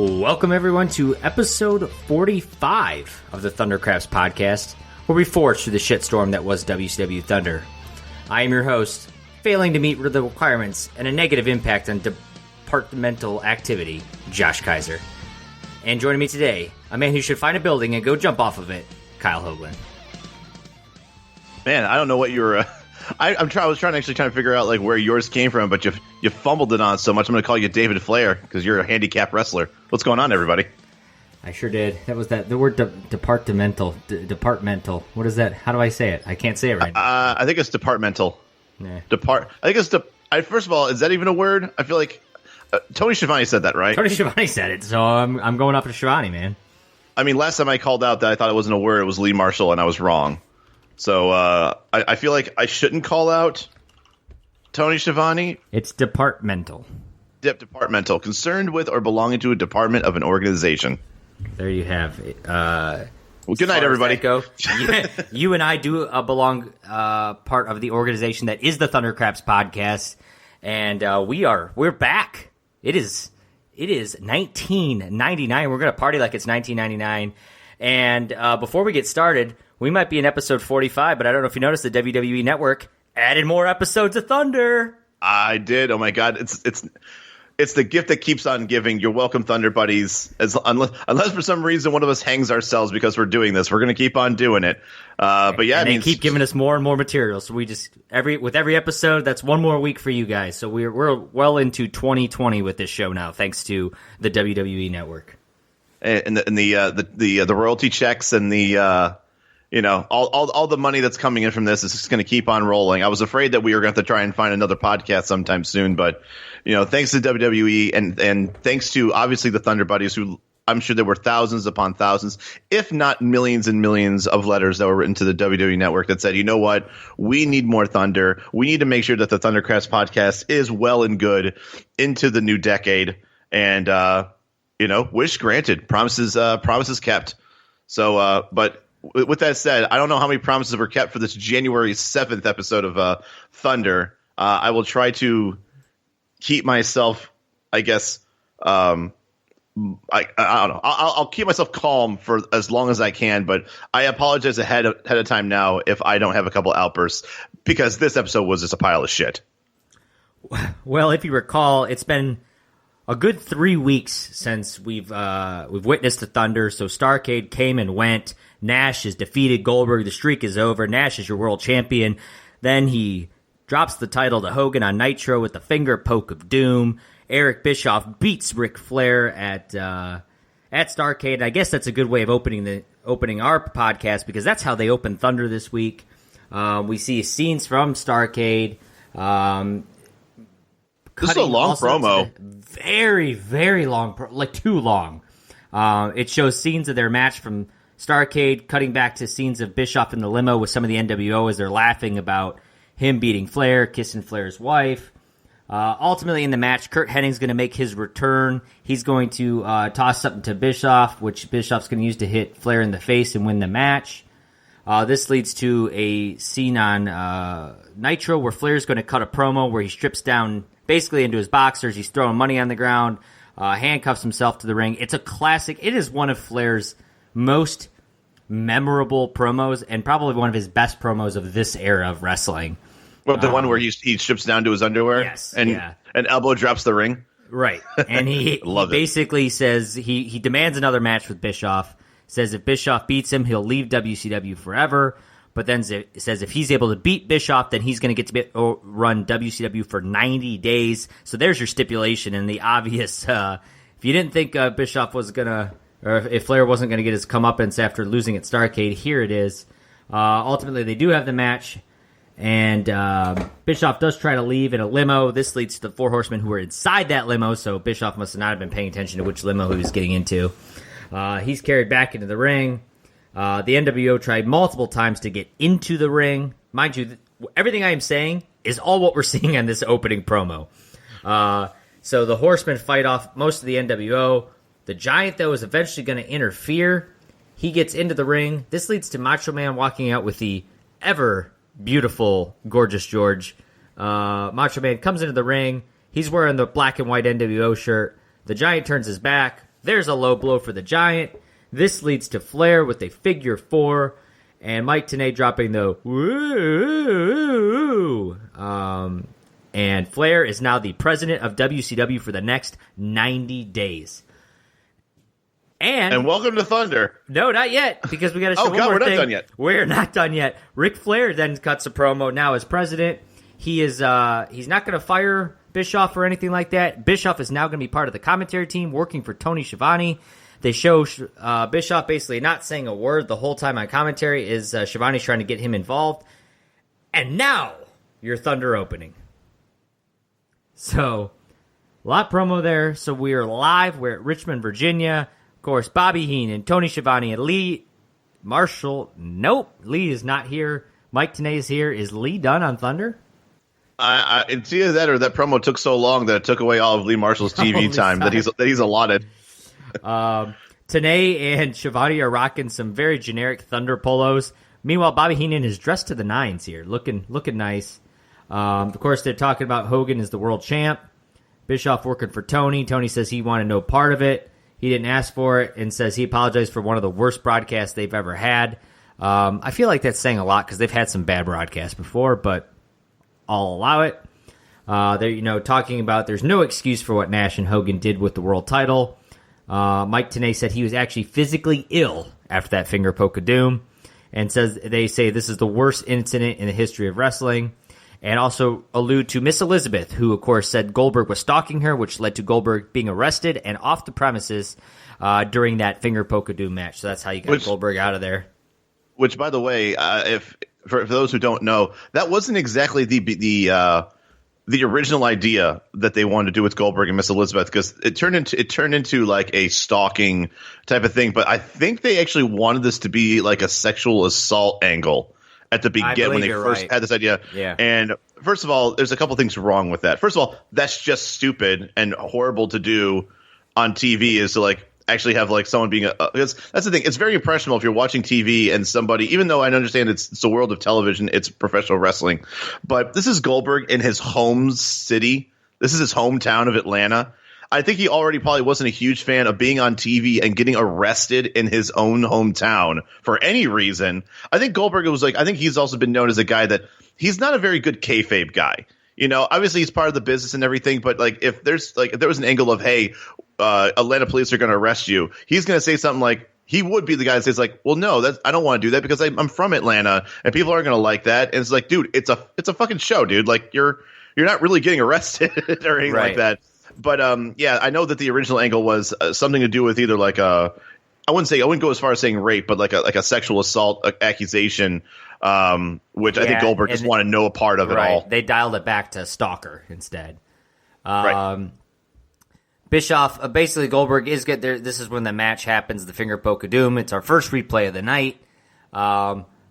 Welcome, everyone, to episode 45 of the Thundercrafts podcast, where we forge through the shitstorm that was WCW Thunder. I am your host, failing to meet the requirements and a negative impact on departmental activity, Josh Kaiser. And joining me today, a man who should find a building and go jump off of it, Kyle Hoagland. Man, I don't know what you were... I was trying to figure out like where yours came from, but you fumbled it on so much. I'm going to call you David Flair because you're a handicap wrestler. What's going on, everybody? I sure did. That was the word departmental. Departmental. What is that? How do I say it? I can't say it right now. I think it's departmental. Nah. I think it's first of all, is that even a word? I feel like Tony Schiavone said that, right? Tony Schiavone said it, so I'm going off of Schiavone, man. I mean, last time I called out that I thought it wasn't a word, it was Lee Marshall, and I was wrong. So I feel like I shouldn't call out Tony Schiavone. It's departmental. Departmental. Concerned with or belonging to a department of an organization. There you have it. Well, good night, everybody. Go. You and I do belong part of the organization that is the Thundercrafts podcast, and we're back. It is 1999. We're gonna party like it's 1999. And before we get started, we might be in episode 45, but I don't know if you noticed the WWE Network added more episodes of Thunder. I did. Oh my God, it's the gift that keeps on giving. You're welcome, Thunder buddies. Unless for some reason one of us hangs ourselves because we're doing this, we're going to keep on doing it. But yeah, they keep giving us more and more material. So we just with every episode, that's one more week for you guys. So we're well into 2020 with this show now, thanks to the WWE Network and the royalty checks and the. All the money that's coming in from this is just going to keep on rolling. I was afraid that we were going to have to try and find another podcast sometime soon, but thanks to WWE and thanks to obviously the Thunder Buddies, who I'm sure there were thousands upon thousands, if not millions and millions of letters that were written to the WWE Network that said, you know what, we need more Thunder. We need to make sure that the Thundercrafts podcast is well and good into the new decade. And wish granted, promises kept. So, but. With that said, I don't know how many promises were kept for this January 7th episode of Thunder. I will try to keep myself, I guess, I don't know. I'll keep myself calm for as long as I can, but I apologize ahead of time now if I don't have a couple outbursts, because this episode was just a pile of shit. Well, if you recall, it's been a good 3 weeks since we've witnessed the Thunder. So Starrcade came and went. Nash has defeated Goldberg. The streak is over. Nash is your world champion. Then he drops the title to Hogan on Nitro with the finger poke of doom. Eric Bischoff beats Ric Flair at Starrcade. And I guess that's a good way of opening our podcast, because that's how they open Thunder this week. We see scenes from Starrcade. This is a long promo. Very, very long, like too long. It shows scenes of their match from Starrcade, cutting back to scenes of Bischoff in the limo with some of the NWO as they're laughing about him beating Flair, kissing Flair's wife. Ultimately in the match, Curt Hennig's going to make his return. He's going to toss something to Bischoff, which Bischoff's going to use to hit Flair in the face and win the match. This leads to a scene on Nitro where Flair's going to cut a promo where he strips down basically into his boxers. He's throwing money on the ground, handcuffs himself to the ring. It's a classic. It is one of Flair's most memorable promos and probably one of his best promos of this era of wrestling. Well, the one where he strips down to his underwear, yes, and elbow drops the ring. Right. And he basically says he demands another match with Bischoff, says if Bischoff beats him, he'll leave WCW forever, but then says if he's able to beat Bischoff, then he's going to get to run WCW for 90 days. So there's your stipulation, and the obvious, if you didn't think Bischoff was going to, or if Flair wasn't going to get his comeuppance after losing at Starrcade, here it is. Ultimately, they do have the match, and Bischoff does try to leave in a limo. This leads to the Four Horsemen who are inside that limo, so Bischoff must not have been paying attention to which limo he was getting into. He's carried back into the ring. The NWO tried multiple times to get into the ring. Mind you, everything I am saying is all what we're seeing on this opening promo. So the Horsemen fight off most of the NWO. The Giant, though, is eventually going to interfere. He gets into the ring. This leads to Macho Man walking out with the ever beautiful, gorgeous George. Macho Man comes into the ring. He's wearing the black and white NWO shirt. The Giant turns his back. There's a low blow for the Giant. This leads to Flair with a figure 4, and Mike Tenay dropping the woo. And Flair is now the president of WCW for the next 90 days. And welcome to Thunder. No, not yet, because we got to show one more we're not thing. done yet. We're not done yet. Ric Flair then cuts a promo now as president. He is he's not going to fire Bischoff or anything like that. Bischoff is now going to be part of the commentary team, working for Tony Schiavone. They show Bischoff basically not saying a word the whole time on commentary. Is Schiavone's trying to get him involved. And now your Thunder opening. So, a lot of promo there. So we are live. We're at Richmond, Virginia. Of course, Bobby Heenan, Tony Schiavone, and Lee Marshall. Nope, Lee is not here. Mike Tenay is here. Is Lee done on Thunder? It's either that or that promo took so long that it took away all of Lee Marshall's TV time that he's allotted. Tenay and Schiavone are rocking some very generic Thunder polos. Meanwhile, Bobby Heenan is dressed to the nines here, looking nice. Of course, they're talking about Hogan as the world champ. Bischoff working for Tony. Tony says he wanted no part of it. He didn't ask for it and says he apologized for one of the worst broadcasts they've ever had. I feel like that's saying a lot because they've had some bad broadcasts before, but I'll allow it. They're talking about there's no excuse for what Nash and Hogan did with the world title. Mike Tenay said he was actually physically ill after that finger poke of doom, and they say this is the worst incident in the history of wrestling. And also allude to Miss Elizabeth, who, of course, said Goldberg was stalking her, which led to Goldberg being arrested and off the premises during that finger poke of doom match. So that's how you got Goldberg out of there. Which, by the way, for those who don't know, that wasn't exactly the original idea that they wanted to do with Goldberg and Miss Elizabeth, because it turned into like a stalking type of thing. But I think they actually wanted this to be like a sexual assault angle at the beginning when they first had this idea. Yeah. And first of all, there's a couple things wrong with that. First of all, that's just stupid and horrible to do on TV, is to like actually have like someone being because that's the thing. It's very impressionable if you're watching TV and somebody, even though I understand it's the world of television, it's professional wrestling, but this is Goldberg in his home city. This is his hometown of Atlanta. I think he already probably wasn't a huge fan of being on TV and getting arrested in his own hometown for any reason. I think Goldberg I think he's also been known as a guy that he's not a very good kayfabe guy. Obviously he's part of the business and everything, but like if there was an angle of, hey, Atlanta police are going to arrest you, he's going to say something like, he would be the guy that says like, well, no, I don't want to do that because I'm from Atlanta and people aren't going to like that. And it's like, dude, it's a fucking show, dude. Like you're not really getting arrested or anything like that. But yeah, I know that the original angle was something to do with either like I wouldn't go as far as saying rape, but like a sexual assault accusation, which I think Goldberg just wanted no part of at all. They dialed it back to stalker instead. Right. Bischoff, basically Goldberg is good there. This is when the match happens, the finger poke of doom. It's our first replay of the night.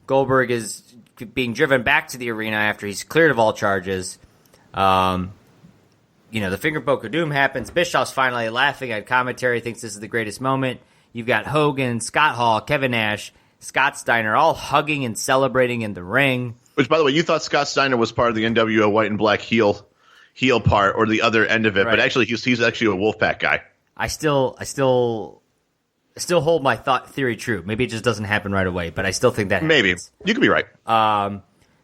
Goldberg is being driven back to the arena after he's cleared of all charges. The finger poke of doom happens. Bischoff's finally laughing at commentary, thinks this is the greatest moment. You've got Hogan, Scott Hall, Kevin Nash, Scott Steiner all hugging and celebrating in the ring. Which, by the way, you thought Scott Steiner was part of the NWO white and black heel part or the other end of it, but actually he's actually a Wolfpack guy. I still hold my theory true. Maybe it just doesn't happen right away, but I still think that happens. Maybe. You could be right.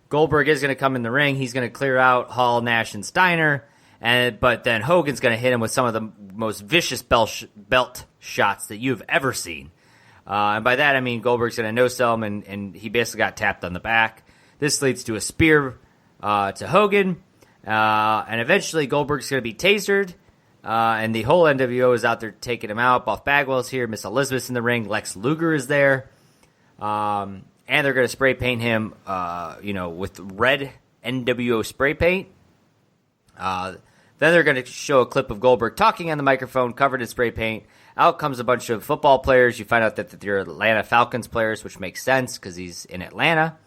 Goldberg is going to come in the ring. He's going to clear out Hall, Nash, and Steiner. But then Hogan's going to hit him with some of the most vicious belt shots that you've ever seen. And by that, I mean Goldberg's going to no-sell him, and he basically got tapped on the back. This leads to a spear to Hogan. And eventually Goldberg's going to be tasered. And the whole NWO is out there taking him out. Buff Bagwell's here. Miss Elizabeth's in the ring. Lex Luger is there. And they're going to spray paint him, with red NWO spray paint. Then they're going to show a clip of Goldberg talking on the microphone, covered in spray paint. Out comes a bunch of football players. You find out that they're Atlanta Falcons players, which makes sense because he's in Atlanta.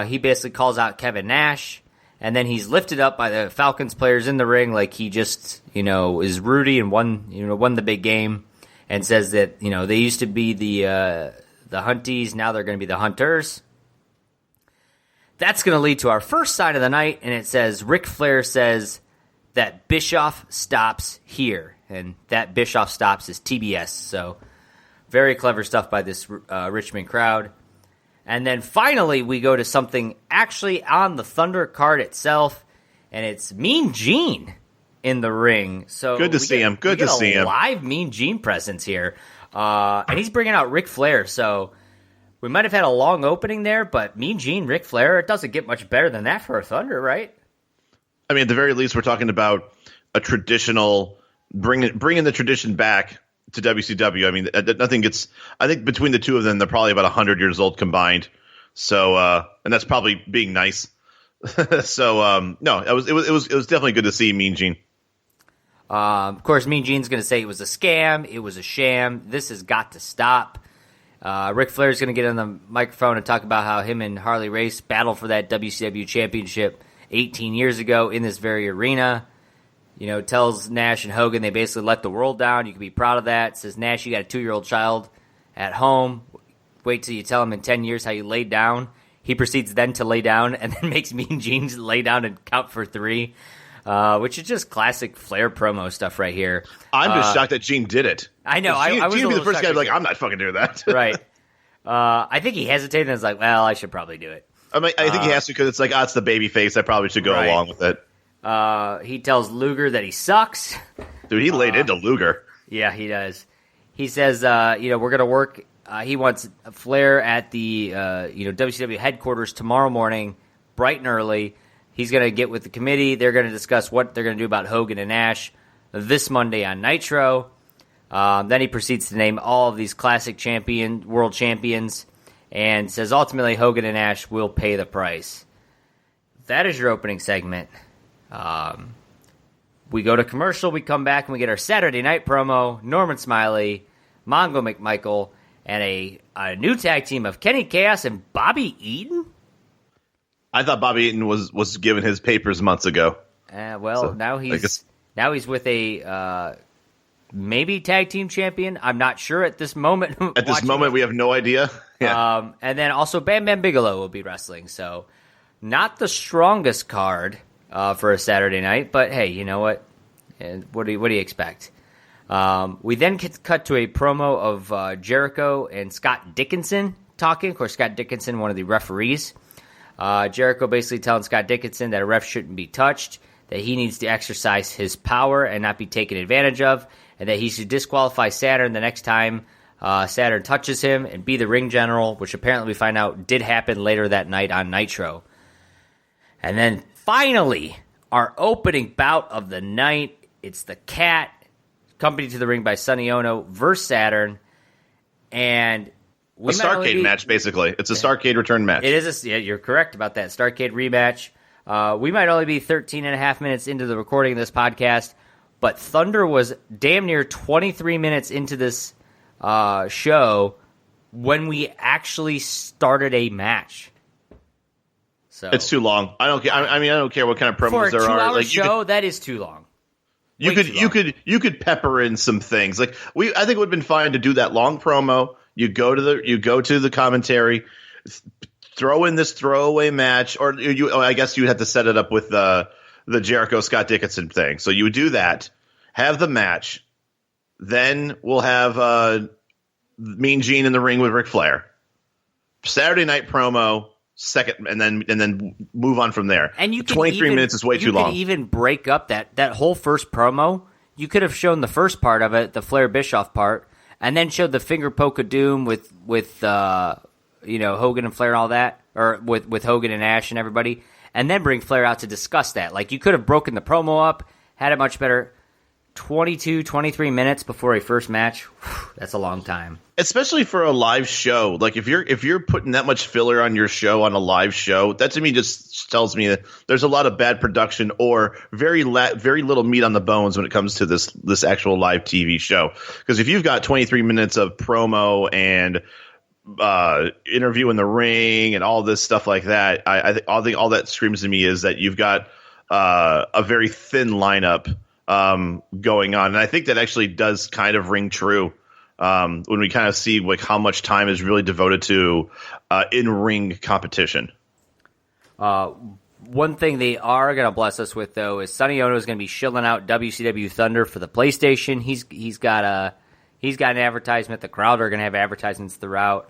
He basically calls out Kevin Nash, and then he's lifted up by the Falcons players in the ring like he just, is Rudy and won the big game, and says that, they used to be the Hunties, now they're going to be the Hunters. That's going to lead to our first sign of the night, and it says, Ric Flair says, that Bischoff stops here, and that Bischoff stops is TBS. So very clever stuff by this Richmond crowd. And then finally, we go to something actually on the Thunder card itself, and it's Mean Gene in the ring. So good to see him. Good to see him. Live Mean Gene presence here, and he's bringing out Ric Flair. So we might have had a long opening there, but Mean Gene, Ric Flair, it doesn't get much better than that for a Thunder, right? I mean, at the very least, we're talking about a traditional bringing the tradition back to WCW. I mean, nothing gets. I think between the two of them, they're probably about 100 years old combined. So, and that's probably being nice. So, no, it was definitely good to see Mean Gene. Of course, Mean Gene's going to say it was a scam, it was a sham. This has got to stop. Ric Flair's going to get on the microphone and talk about how him and Harley Race battled for that WCW championship 18 years ago in this very arena. You know, tells Nash and Hogan they basically let the world down. You can be proud of that. Says, Nash, you got a 2-year-old child at home. Wait till you tell him in 10 years how you laid down. He proceeds then to lay down and then makes Mean Gene lay down and count for 3, which is just classic Flair promo stuff right here. I'm just shocked that Gene did it. I know. I was Gene would be the first guy to be like, I'm not fucking doing that. Right. I think he hesitated and was like, well, I should probably do it. I mean, I think he has to because it's like, it's the baby face. I probably should go along with it. He tells Luger that he sucks. Dude, he laid into Luger. Yeah, he does. He says, we're going to work. He wants Flair at the WCW headquarters tomorrow morning, bright and early. He's going to get with the committee. They're going to discuss what they're going to do about Hogan and Nash this Monday on Nitro. Then he proceeds to name all of these classic world champions and says ultimately Hogan and Nash will pay the price. That is your opening segment. We go to commercial, we come back, and we get our Saturday night promo, Norman Smiley, Mongo McMichael, and a new tag team of Kenny Chaos and Bobby Eaton? I thought Bobby Eaton was given his papers months ago. Now he's with a maybe tag team champion. I'm not sure at this moment. At this moment, we have no idea. Yeah. And then also Bam Bam Bigelow will be wrestling. So not the strongest card for a Saturday night, but hey, you know what? What do you expect? We then cut to a promo of Jericho and Scott Dickison talking. Of course, Scott Dickison, one of the referees. Jericho basically telling Scott Dickison that a ref shouldn't be touched, that he needs to exercise his power and not be taken advantage of, and that he should disqualify Saturn the next time Saturn touches him and be the ring general, which apparently we find out did happen later that night on Nitro. And then finally, our opening bout of the night, it's the Cat, accompanied to the ring by Sonny Ono versus Saturn, and a Starrcade match, basically. It's a Starrcade return match. It is. You're correct about that. Starrcade rematch. We might only be 13 and a half minutes into the recording of this podcast, but Thunder was damn near 23 minutes into this show when we actually started a match. So it's too long. I don't care. I mean, I don't care what kind of promos there are. For a 2-hour like, show, that is too long. You could pepper in some things. Like I think it would have been fine to do that long promo. You go to the commentary, throw in this throwaway match, or I guess you would have to set it up with the Jericho Scott Dickison thing. So you would do that, have the match, then we'll have Mean Gene in the ring with Ric Flair. Saturday night promo, second, and then move on from there. And you 23 minutes is way too long. You could even break up that whole first promo. You could have shown the first part of it, the Flair Bischoff part, and then showed the finger poke of doom with Hogan and Flair and all that, or with Hogan and Ash and everybody, and then bring Flair out to discuss that. Like, you could have broken the promo up, had it much better. 22, 23 minutes before a first match, that's a long time. Especially for a live show. Like, if you're putting that much filler on your show on a live show, that to me just tells me that there's a lot of bad production or very little meat on the bones when it comes to this actual live TV show. Because if you've got 23 minutes of promo and interview in the ring and all this stuff like that, I think all that screams to me is that you've got a very thin lineup going on. And I think that actually does kind of ring true when we kind of see like how much time is really devoted to in-ring competition. One thing they are going to bless us with, though, is Sonny Ono is going to be shilling out WCW Thunder for the PlayStation. He's got an advertisement. The crowd are going to have advertisements throughout.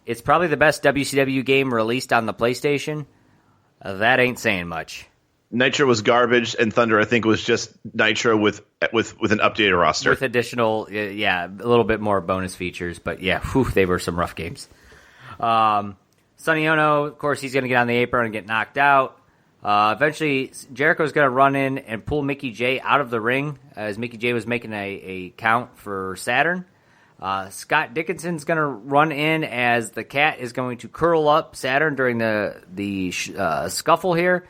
It's probably the best WCW game released on the PlayStation. That ain't saying much. Nitro was garbage, and Thunder, I think, was just Nitro with an updated roster. With additional, a little bit more bonus features. But, they were some rough games. Sonny Ono, of course, he's going to get on the apron and get knocked out. Eventually, Jericho's going to run in and pull Mickey J out of the ring as Mickey J was making a count for Saturn. Scott Dickison's going to run in as the Cat is going to curl up Saturn during the scuffle here.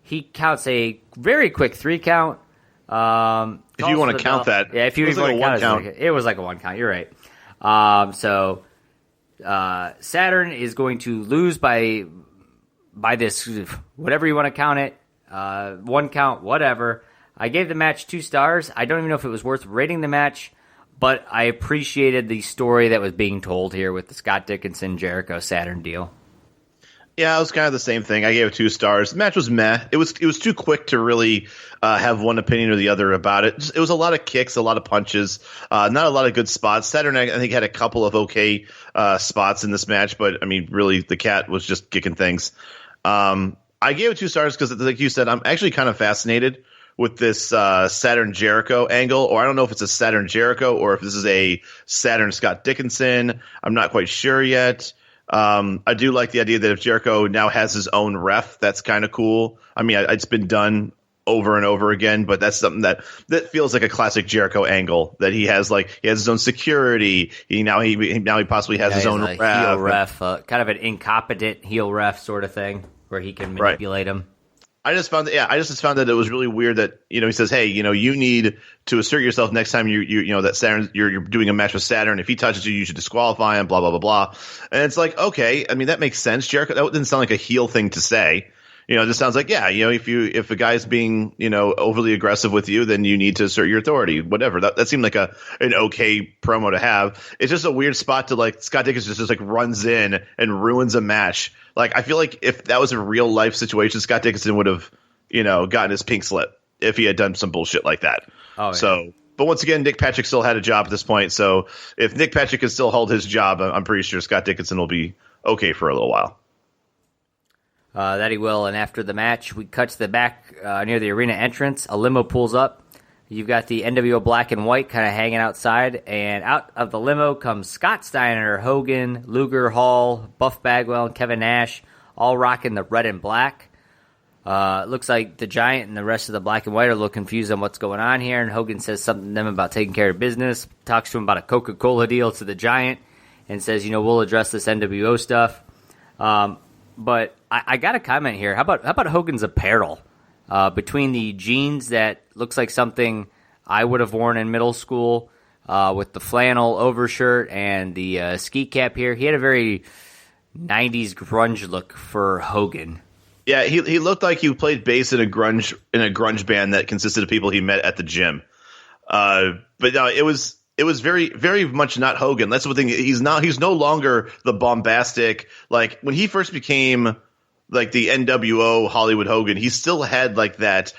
He counts a very quick 3 count. If you want to count that. Yeah, if you want to count it. It was like a 1 count. You're right. Saturn is going to lose by this, whatever you want to count it, 1 count, whatever. I gave the match 2 stars. I don't even know if it was worth rating the match, but I appreciated the story that was being told here with the Scott Dickison Jericho Saturn deal. Yeah, it was kind of the same thing. I gave it 2 stars. The match was meh. It was too quick to really have one opinion or the other about it. It was a lot of kicks, a lot of punches, not a lot of good spots. Saturn, I think, had a couple of okay spots in this match, but, I mean, really, the Cat was just kicking things. I gave it 2 stars because, like you said, I'm actually kind of fascinated with this Saturn Jericho angle, or I don't know if it's a Saturn Jericho or if this is a Saturn Scott Dickison. I'm not quite sure yet. I do like the idea that if Jericho now has his own ref, that's kind of cool. I mean, it's been done over and over again, but that's something that feels like a classic Jericho angle, that he has his own security. He possibly has his own ref. Heel ref, kind of an incompetent heel ref sort of thing where he can manipulate him. I just found that it was really weird that, he says, hey, you need to assert yourself next time that Saturn, you're doing a match with Saturn. If he touches you, you should disqualify him, blah, blah, blah, blah. And it's like, okay, I mean, that makes sense. Jericho, that didn't sound like a heel thing to say. It just sounds like, if a guy's being, overly aggressive with you, then you need to assert your authority, whatever. That seemed like an okay promo to have. It's just a weird spot to, Scott Dickison just runs in and ruins a match. I feel like if that was a real life situation, Scott Dickison would have, gotten his pink slip if he had done some bullshit like that. Oh, yeah. So, but once again, Nick Patrick still had a job at this point. So if Nick Patrick can still hold his job, I'm pretty sure Scott Dickison will be okay for a little while. That he will. And after the match, we cut to the back near the arena entrance. A limo pulls up. You've got the NWO Black and White kind of hanging outside, and out of the limo comes Scott Steiner, Hogan, Luger, Hall, Buff Bagwell, and Kevin Nash, all rocking the red and black. Looks like the Giant and the rest of the Black and White are a little confused on what's going on here, and Hogan says something to them about taking care of business, talks to him about a Coca-Cola deal to the Giant, and says, we'll address this NWO stuff. But I got a comment here. How about Hogan's apparel? Between the jeans that looks like something I would have worn in middle school, with the flannel overshirt and the ski cap here, he had a very 90s grunge look for Hogan. Yeah, he looked like he played bass in a grunge band that consisted of people he met at the gym. But no, it was very, very much not Hogan. That's the thing. He's no longer the bombastic, when he first became the NWO Hollywood Hogan, he still had that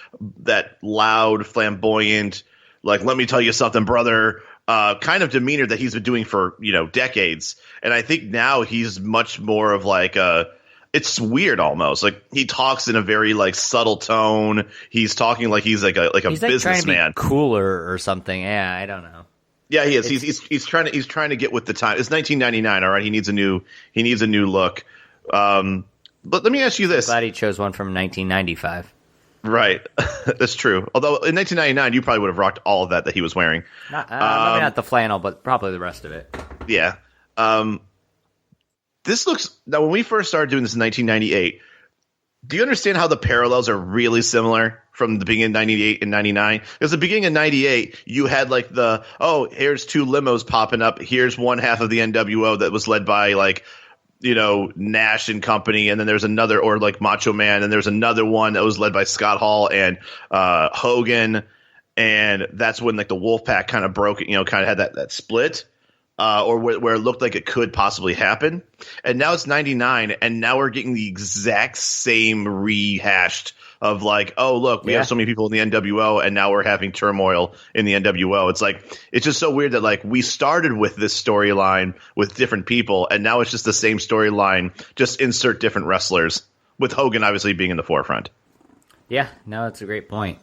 loud, flamboyant, let me tell you something, brother, kind of demeanor that he's been doing for, decades. And I think now he's much more of it's weird almost. He talks in a very subtle tone. He's talking like he's a businessman. Trying to be cooler or something. Yeah, I don't know. Yeah, he is. He's trying to get with the time. It's 1999, all right. He needs a new look. But let me ask you this. Glad he chose one from 1995. Right. That's true. Although in 1999, you probably would have rocked all of that he was wearing. Maybe not the flannel, but probably the rest of it. Yeah. Now, when we first started doing this in 1998, do you understand how the parallels are really similar from the beginning of 98 and 99? Because the beginning of 98, you had here's 2 limos popping up. Here's one half of the NWO that was led by Nash and company, and then there's another, or Macho Man, and there's another one that was led by Scott Hall and Hogan, and that's when the Wolfpack kind of broke, kind of had that split. or where it looked like it could possibly happen. And now it's 99, and now we're getting the exact same rehashed of like, oh, look, we have so many people in the NWO, and now we're having turmoil in the NWO. It's like, it's just so weird that like we started with this storyline with different people, and now it's just the same storyline, just insert different wrestlers, with Hogan obviously being in the forefront. Yeah, no, that's a great point.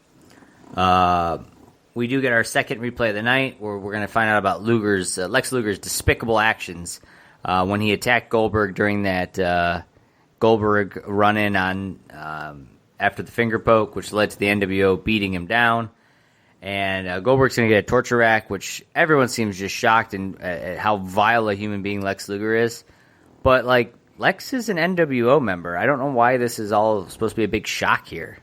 We do get our second replay of the night, where we're going to find out about Lex Luger's despicable actions when he attacked Goldberg during that Goldberg run-in on after the finger poke, which led to the NWO beating him down. And Goldberg's going to get a torture rack, which everyone seems just shocked at how vile a human being Lex Luger is. But, like, Lex is an NWO member. I don't know why this is all supposed to be a big shock here.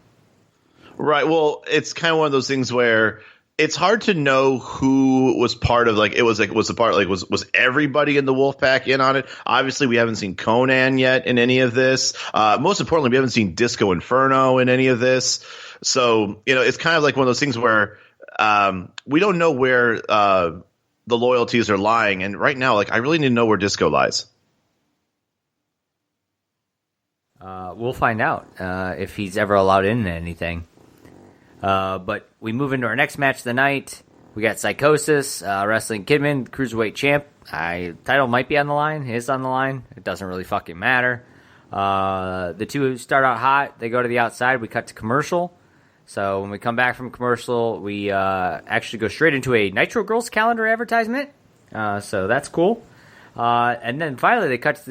Right. Well, it's kind of one of those things where it's hard to know who was part of, like, was everybody in the Wolfpack in on it? Obviously, we haven't seen Conan yet in any of this. Most importantly, we haven't seen Disco Inferno in any of this. So, it's kind of like one of those things where we don't know where the loyalties are lying. And right now, like, I really need to know where Disco lies. We'll find out if he's ever allowed into anything. But we move into our next match of the night. We got Psychosis wrestling Kidman, Cruiserweight champ. Title might be on the line. It is on the line. It doesn't really fucking matter. The two start out hot. They go to the outside. We cut to commercial. So when we come back from commercial, we actually go straight into a Nitro Girls calendar advertisement. So that's cool. And then finally they cut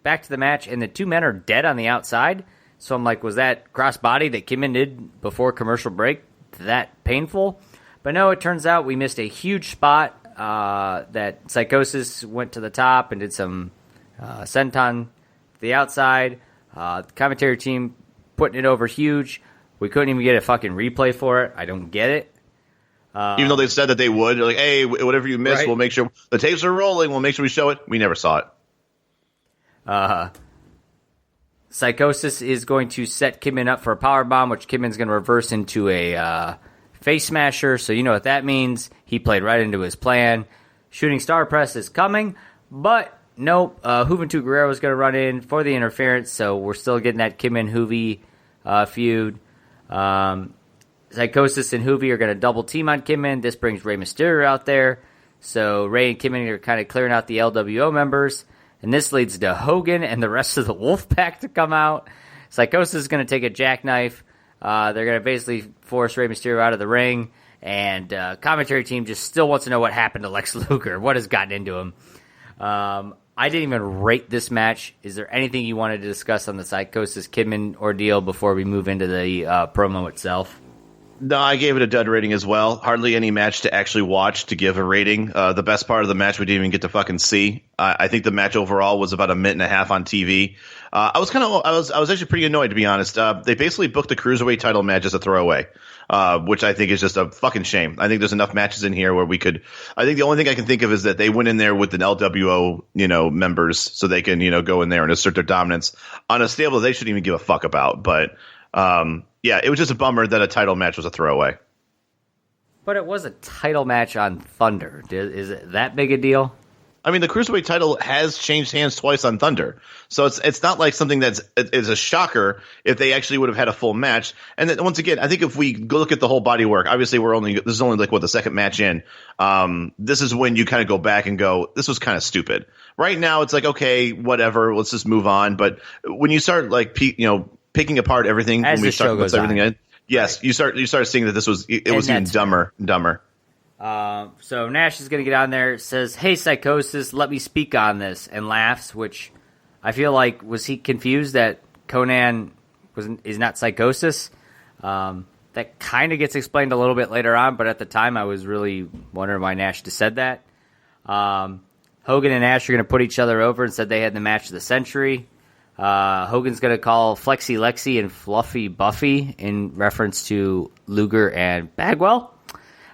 back to the match, and the two men are dead on the outside. So I'm like, was that crossbody that Kidman did before commercial break that painful? But no, it turns out we missed a huge spot that Psychosis went to the top and did some senton to the outside. The commentary team putting it over huge. We couldn't even get a fucking replay for it. I don't get it. Even though they said that they would. They're like, hey, whatever you missed, We'll make sure the tapes are rolling. We'll make sure we show it. We never saw it. Psychosis is going to set Kidman up for a powerbomb, which Kidman's going to reverse into a face smasher. So you know what that means. He played right into his plan. Shooting star press is coming, but nope. Juventud Guerrero is going to run in for the interference, so we're still getting that Kidman-Juvi feud. Psychosis and Juvi are going to double team on Kidman. This brings Rey Mysterio out there. So Rey and Kidman are kind of clearing out the LWO members. And this leads to Hogan and the rest of the Wolfpack to come out. Psychosis is going to take a jackknife. They're going to basically force Rey Mysterio out of the ring. And commentary team just still wants to know what happened to Lex Luger. What has gotten into him? I didn't even rate this match. Is there anything you wanted to discuss on the Psychosis Kidman ordeal before we move into the promo itself? No, I gave it a dud rating as well. Hardly any match to actually watch to give a rating. The best part of the match we didn't even get to fucking see. I think the match overall was about a minute and a half on TV. I was actually pretty annoyed, to be honest. They basically booked the Cruiserweight title match as a throwaway, which I think is just a fucking shame. I think there's enough matches in here where we could. I think the only thing I can think of is that they went in there with an LWO, members, so they can, go in there and assert their dominance on a stable they shouldn't even give a fuck about. But yeah, it was just a bummer that a title match was a throwaway. But it was a title match on Thunder. Is it that big a deal? I mean, the Cruiserweight title has changed hands twice on Thunder. So it's not like something is a shocker if they actually would have had a full match. And then, once again, I think if we go look at the whole body work, obviously this is only like, the second match in. This is when you kind of go back and go, this was kind of stupid. Right now, it's like, okay, whatever, let's just move on. But when you start, like, picking apart everything, as when we start with everything in, yes, right. you start seeing that this was even dumber and dumber. So Nash is going to get on there, says, "Hey, Psychosis, let me speak on this," and laughs, which I feel like, was he confused that Conan is not Psychosis? That kind of gets explained a little bit later on, but at the time I was really wondering why Nash just said that. Hogan and Nash are going to put each other over and said they had the match of the century. Hogan's going to call Flexi Lexi and Fluffy Buffy in reference to Luger and Bagwell.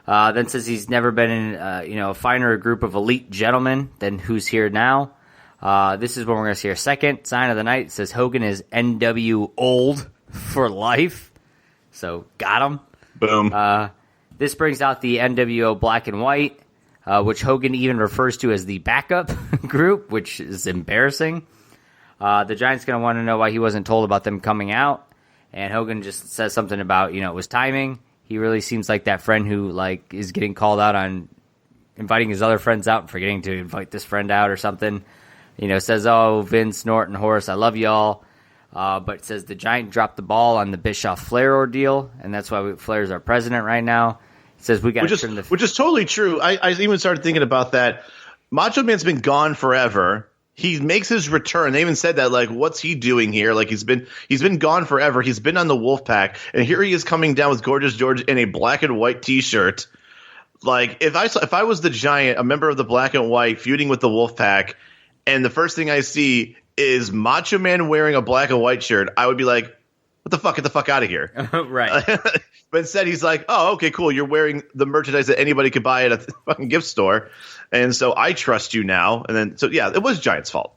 Then says he's never been in a finer group of elite gentlemen than who's here now. This is when we're going to see our second sign of the night. It says Hogan is NW old for life. So got him. Boom. This brings out the NWO black and white. which Hogan even refers to as the backup group, which is embarrassing. The Giant's going to want to know why he wasn't told about them coming out. And Hogan just says something about, it was timing. He really seems like that friend who, is getting called out on inviting his other friends out and forgetting to invite this friend out or something. Says, oh, Vince, Norton, Horace, I love y'all. But says the Giant dropped the ball on the Bischoff-Flair ordeal, and that's why Flair's our president right now. He says we got to which is totally true. I even started thinking about that. Macho Man's been gone forever. He makes his return. They even said that, what's he doing here? He's been gone forever. He's been on the Wolfpack, and here he is coming down with Gorgeous George in a black and white T-shirt. If I was the Giant, a member of the Black and White, feuding with the Wolfpack, and the first thing I see is Macho Man wearing a black and white shirt, I would be like, what the fuck? Get the fuck out of here. Right. But instead he's like, oh, okay, cool. You're wearing the merchandise that anybody could buy at a fucking gift store. And so I trust you now. And then, so yeah, it was Giant's fault.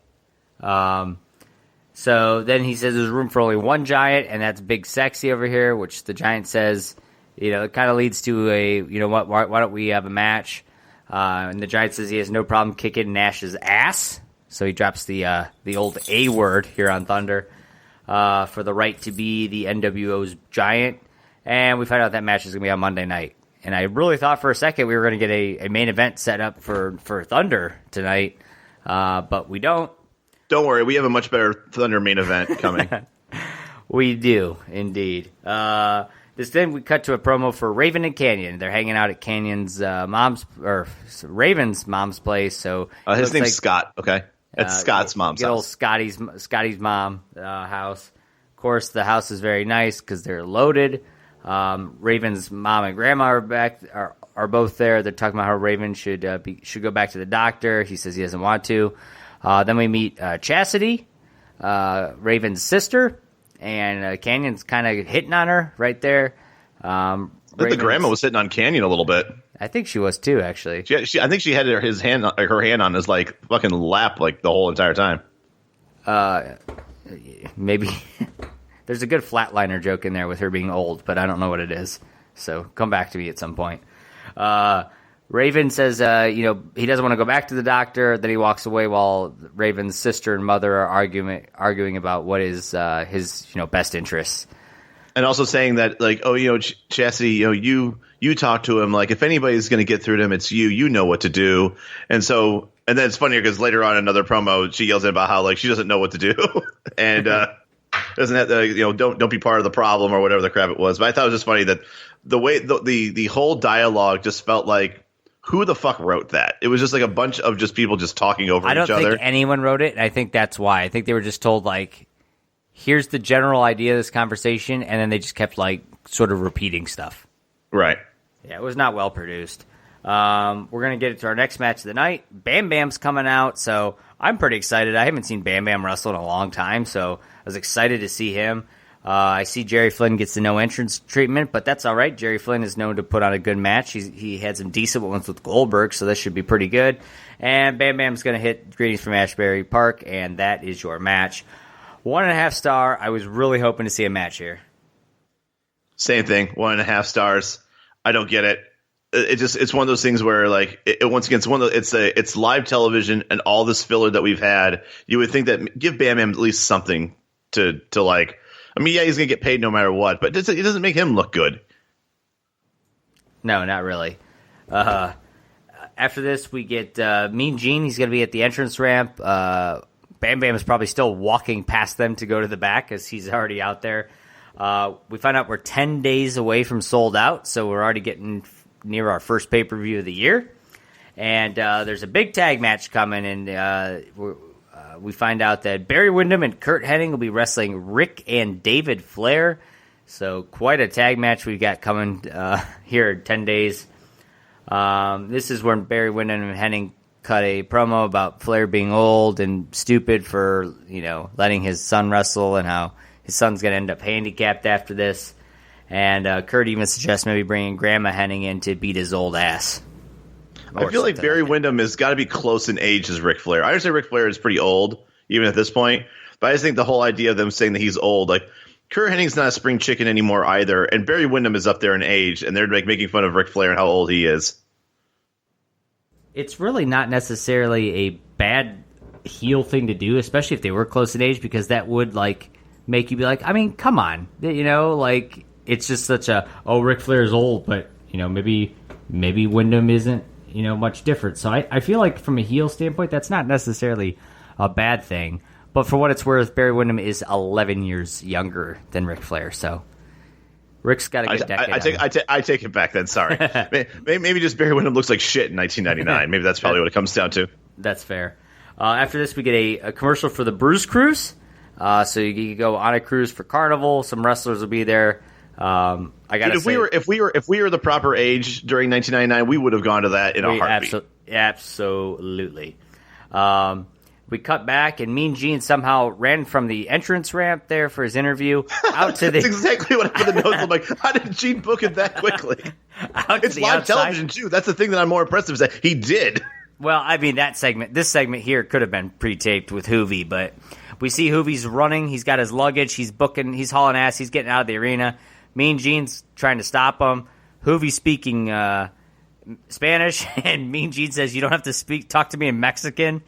So then he says there's room for only one Giant, and that's Big Sexy over here, which the Giant says, it kind of leads to a, why don't we have a match? And the Giant says he has no problem kicking Nash's ass. So he drops the old A word here on Thunder for the right to be the NWO's Giant. And we find out that match is going to be on Monday night. And I really thought for a second we were going to get a main event set up for Thunder tonight, but we don't. Don't worry, we have a much better Thunder main event coming. We do, indeed. Then we cut to a promo for Raven and Canyon. They're hanging out at Canyon's Raven's mom's place. So his name's Scott. Okay, that's Scott's mom's house. Old Scotty's mom house. Of course, the house is very nice because they're loaded. Raven's mom and grandma are both there. They're talking about how Raven should go back to the doctor. He says he doesn't want to. Then we meet Chastity, Raven's sister, and Canyon's kind of hitting on her right there. I think the grandma was hitting on Canyon a little bit. I think she was too, actually. I think she had her hand on his fucking lap the whole entire time. Maybe. There's a good flatliner joke in there with her being old, but I don't know what it is. So come back to me at some point. Raven says, he doesn't want to go back to the doctor. Then he walks away while Raven's sister and mother are arguing about what is his best interests. And also saying that Chastity, you talk to him. If anybody's going to get through to him, it's you. You know what to do. And then it's funnier because later on in another promo, she yells about how she doesn't know what to do and doesn't have to, don't be part of the problem or whatever the crap it was. But I thought it was just funny that the way the whole dialogue just felt like, who the fuck wrote that? It was just a bunch of just people just talking over each other. I don't think anyone wrote it, and I think that's why. I think they were just told, here's the general idea of this conversation, and then they just kept, sort of repeating stuff. Right. Yeah, it was not well produced. We're going to get into our next match of the night. Bam Bam's coming out, so I'm pretty excited. I haven't seen Bam Bam wrestle in a long time, so I was excited to see him. I see Jerry Flynn gets the no entrance treatment, but that's all right. Jerry Flynn is known to put on a good match. He had some decent ones with Goldberg, so this should be pretty good. And Bam Bam's going to hit Greetings from Ashbury Park, and that is your match. 1.5 star. I was really hoping to see a match here. Same thing. 1.5 stars. I don't get it. It's one of those things where once again it's live television and all this filler that we've had. You would think that give Bam Bam at least something to I mean, yeah, he's gonna get paid no matter what, but it doesn't make him look good. No, not really. After this, we get Mean Gene. He's gonna be at the entrance ramp. Bam Bam is probably still walking past them to go to the back as he's already out there. We find out we're 10 days away from sold out, so we're already getting near our first pay-per-view of the year. And there's a big tag match coming, and we find out that Barry Windham and Kurt Hennig will be wrestling Rick and David Flair. So quite a tag match we've got coming here in 10 days. This is when Barry Windham and Hennig cut a promo about Flair being old and stupid for, letting his son wrestle and how his son's going to end up handicapped after this. And Kurt even suggests maybe bringing Grandma Hennig in to beat his old ass. I feel like Barry Windham has got to be close in age as Ric Flair. I understand Ric Flair is pretty old, even at this point. But I just think the whole idea of them saying that he's old, Kurt Hennig's not a spring chicken anymore either. And Barry Windham is up there in age, and they're making fun of Ric Flair and how old he is. it's really not necessarily a bad heel thing to do, especially if they were close in age, because that would like make you be like, I mean, come on, like it's just such a Ric Flair's old, but maybe Wyndham isn't much different. So I feel like from a heel standpoint, that's not necessarily a bad thing. But for what it's worth, Barry Windham is 11 years younger than Ric Flair, so Rick's got a good decade. I take it back then. Sorry, maybe just Barry Windham looks like shit in 1999. Maybe that's probably what it comes down to. That's fair. After this, we get a commercial for the Bruise Cruise. So you can go on a cruise for Carnival. Some wrestlers will be there. If we were the proper age during 1999, we would have gone to that in a heartbeat. Absolutely. We cut back, and Mean Gene somehow ran from the entrance ramp there for his interview out to the. That's exactly what I put in the notes. I'm like, how did Gene book it that quickly? It's live television too. That's the thing that I'm more impressed with, is that he did. Well, I mean, this segment here could have been pre-taped with Hoovy, but we see Hoovy's running. He's got his luggage. He's he's hauling ass. He's getting out of the arena. Mean Gene's trying to stop him. Hoovy's speaking Spanish, and Mean Gene says, "You don't have to talk to me in Mexican."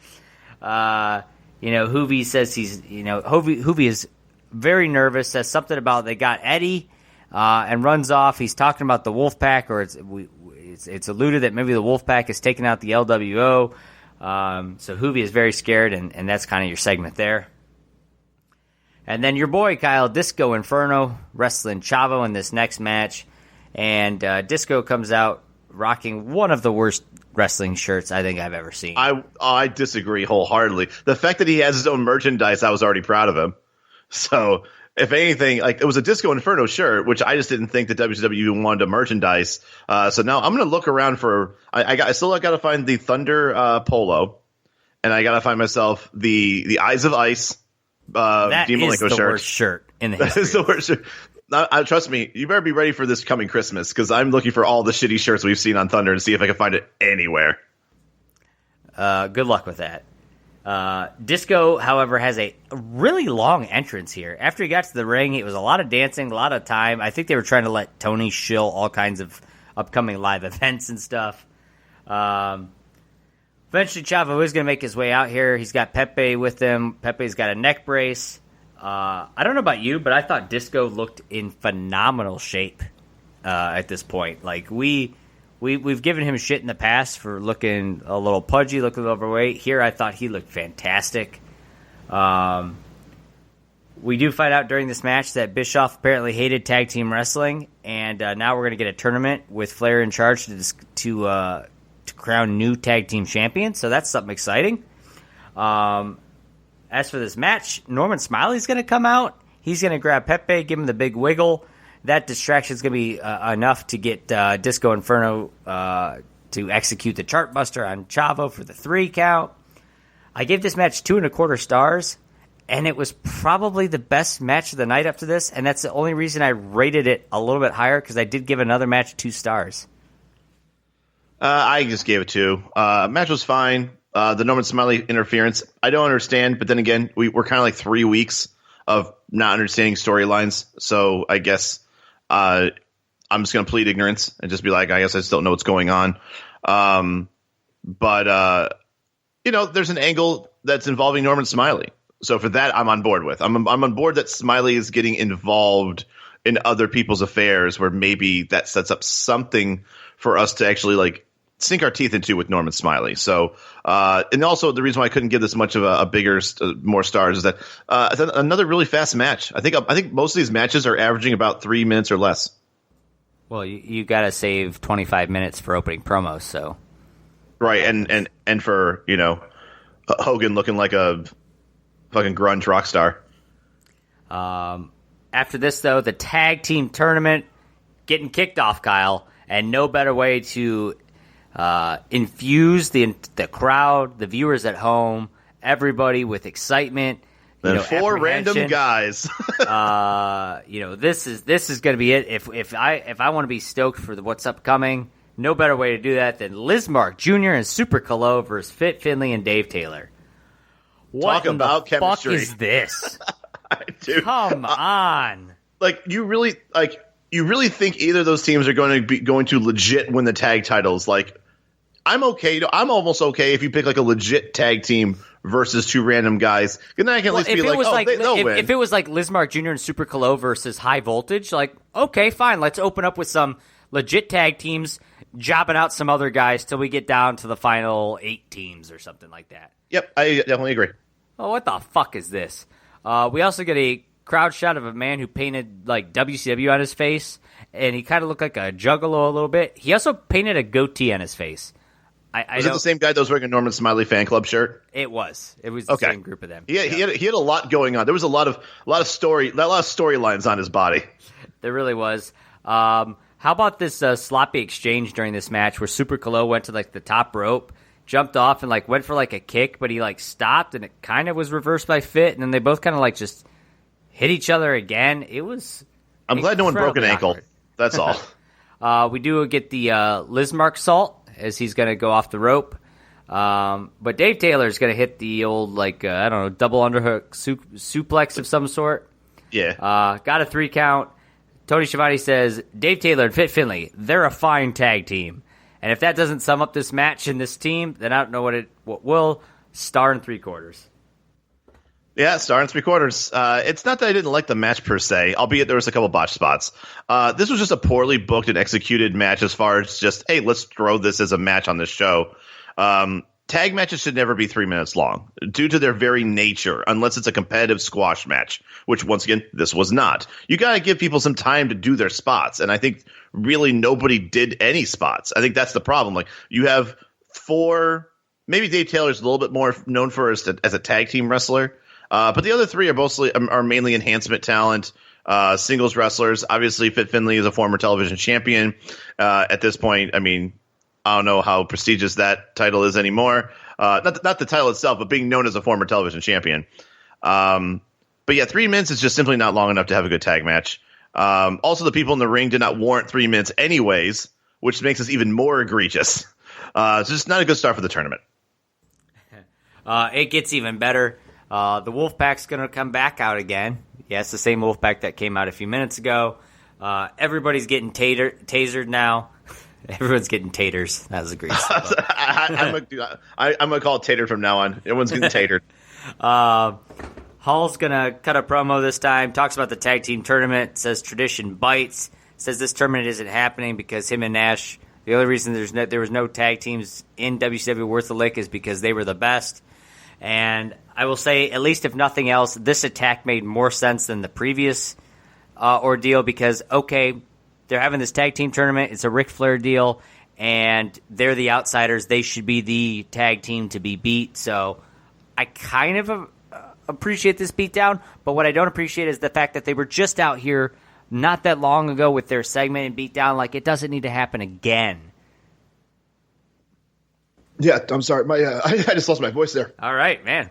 Hoovy says Hoovy is very nervous, says something about they got Eddie, and runs off. He's talking about the Wolfpack, or it's alluded that maybe the Wolfpack has taken out the LWO. So Hoovy is very scared, and that's kind of your segment there. And then your boy Kyle Disco Inferno wrestling Chavo in this next match, and Disco comes out rocking one of the worst wrestling shirts I think I've ever seen. I disagree wholeheartedly. The fact that he has his own merchandise, I was already proud of him. So if anything, like, it was a Disco Inferno shirt, which I just didn't think that WCW wanted to merchandise. So now I'm going to look around for. I still got to find the Thunder polo, and I got to find myself the Eyes of Ice. That Dean is Malenko the shirt. Worst shirt in the history. That is the worst shirt. Trust me, you better be ready for this coming Christmas, because I'm looking for all the shitty shirts we've seen on Thunder and see if I can find it anywhere. Good luck with that. Disco, however, has a really long entrance here. After he got to the ring, it was a lot of dancing, a lot of time. I think they were trying to let Tony shill all kinds of upcoming live events and stuff. Eventually, Chavo is going to make his way out here. He's got Pepe with him. Pepe's got a neck brace. I don't know about you, but I thought Disco looked in phenomenal shape at this point. Like, we've given him shit in the past for looking a little pudgy, looking overweight. Here, I thought he looked fantastic. We do find out during this match that Bischoff apparently hated tag team wrestling, and now we're going to get a tournament with Flair in charge to crown new tag team champions. So that's something exciting. As for this match, Norman Smiley's going to come out. He's going to grab Pepe, give him the big wiggle. That distraction is going to be enough to get Disco Inferno to execute the Chartbuster on Chavo for the 3 count. I gave this match 2.25 stars, and it was probably the best match of the night up to this, and that's the only reason I rated it a little bit higher, because I did give another match 2 stars. I just gave it 2. Match was fine. The Norman Smiley interference, I don't understand, but then again, we're kind of like 3 weeks of not understanding storylines, so I guess I'm just going to plead ignorance and just be like, I guess I just don't know what's going on. But there's an angle that's involving Norman Smiley, so for that, I'm on board with. I'm on board that Smiley is getting involved in other people's affairs, where maybe that sets up something for us to actually like sink our teeth into with Norman Smiley. So, and also the reason why I couldn't give this much of a bigger, more stars is that another really fast match. I think most of these matches are averaging about 3 minutes or less. Well, you got to save 25 minutes for opening promos, so. Right, and for, Hogan looking like a fucking grunge rock star. After this, though, the tag team tournament getting kicked off, Kyle, and no better way to infuse the crowd, the viewers at home, everybody with excitement. And 4 random guys. This is going to be it. If I want to be stoked for what's upcoming, no better way to do that than Lizmark Jr. and Super Calo versus Fit Finley and Dave Taylor. What Talk about the chemistry. fuck is this? Dude, Come on. You really think either of those teams are going to legit win the tag titles? Like, I'm okay. I'm almost okay if you pick like a legit tag team versus two random guys. Then I can at least be like, they'll win. If it was like Lizmark Jr. and Super Colo versus High Voltage, like, okay, fine. Let's open up with some legit tag teams, jobbing out some other guys till we get down to the final 8 teams or something like that. Yep, I definitely agree. Oh, what the fuck is this? We also get a crowd shot of a man who painted like WCW on his face, and he kind of looked like a juggalo a little bit. He also painted a goatee on his face. Was it the same guy that was wearing a Norman Smiley fan club shirt? It was. It was the same group of them. He had a lot going on. There was a lot of storylines on his body. There really was. How about this sloppy exchange during this match where Super Colo went to like the top rope, jumped off and like went for like a kick, but he like stopped and it kind of was reversed by Fit, and then they both kind of like just hit each other again. It was. I'm glad no one broke an ankle. That's all. We do get the Lizmark salt as he's going to go off the rope. But Dave Taylor is going to hit the old, like, I don't know, double underhook suplex of some sort. Yeah. Got a 3 count. Tony Schiavone says, Dave Taylor and Fit Finlay, they're a fine tag team. And if that doesn't sum up this match and this team, then I don't know what will. Star and 3/4. Yeah, star and 3/4. It's not that I didn't like the match per se, albeit there was a couple botch spots. This was just a poorly booked and executed match as far as just, hey, let's throw this as a match on this show. Tag matches should never be 3 minutes long due to their very nature, unless it's a competitive squash match, which once again, this was not. You got to give people some time to do their spots. And I think really nobody did any spots. I think that's the problem. Like you have 4, maybe Dave Taylor's a little bit more known for as a tag team wrestler. But the other 3 are mainly enhancement talent, singles wrestlers. Obviously, Fit Finlay is a former television champion. At this point, I mean, I don't know how prestigious that title is anymore. Not the title itself, but being known as a former television champion. But yeah, 3 minutes is just simply not long enough to have a good tag match. Also, the people in the ring did not warrant 3 minutes anyways, which makes this even more egregious. It's just not a good start for the tournament. It gets even better. The Wolfpack's going to come back out again. Yeah, it's the same Wolfpack that came out a few minutes ago. Everybody's getting tasered now. Everyone's getting taters. That was a great I'm going to call it tater from now on. Everyone's getting tatered. Hall's going to cut a promo this time. Talks about the tag team tournament. Says tradition bites. Says this tournament isn't happening because him and Nash, the only reason there was no tag teams in WCW worth a lick is because they were the best. And I will say, at least if nothing else, this attack made more sense than the previous ordeal because, okay, they're having this tag team tournament. It's a Ric Flair deal, and they're the outsiders. They should be the tag team to be beat. So I kind of appreciate this beatdown, but what I don't appreciate is the fact that they were just out here not that long ago with their segment and beatdown. Like, it doesn't need to happen again. Yeah, I'm sorry. I just lost my voice there. All right, man.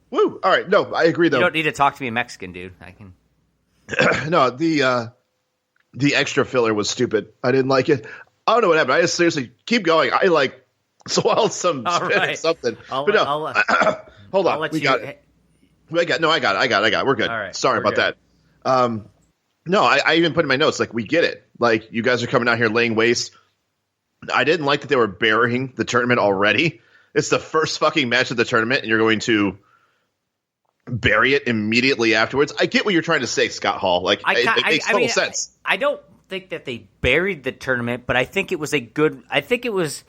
Woo! All right, no, I agree though. You don't need to talk to me in Mexican, dude. I can. No, the extra filler was stupid. I didn't like it. I don't know what happened. I just seriously keep going. I like swallowed some spit or something. Hold on. We got it. I got it. We're good. All right, sorry about that. No, I even put in my notes like we get it. Like you guys are coming out here laying waste. I didn't like that they were burying the tournament already. It's the first fucking match of the tournament, and you're going to bury it immediately afterwards. I get what you're trying to say, Scott Hall. Like, it makes total sense. I don't think that they buried the tournament, but I think it was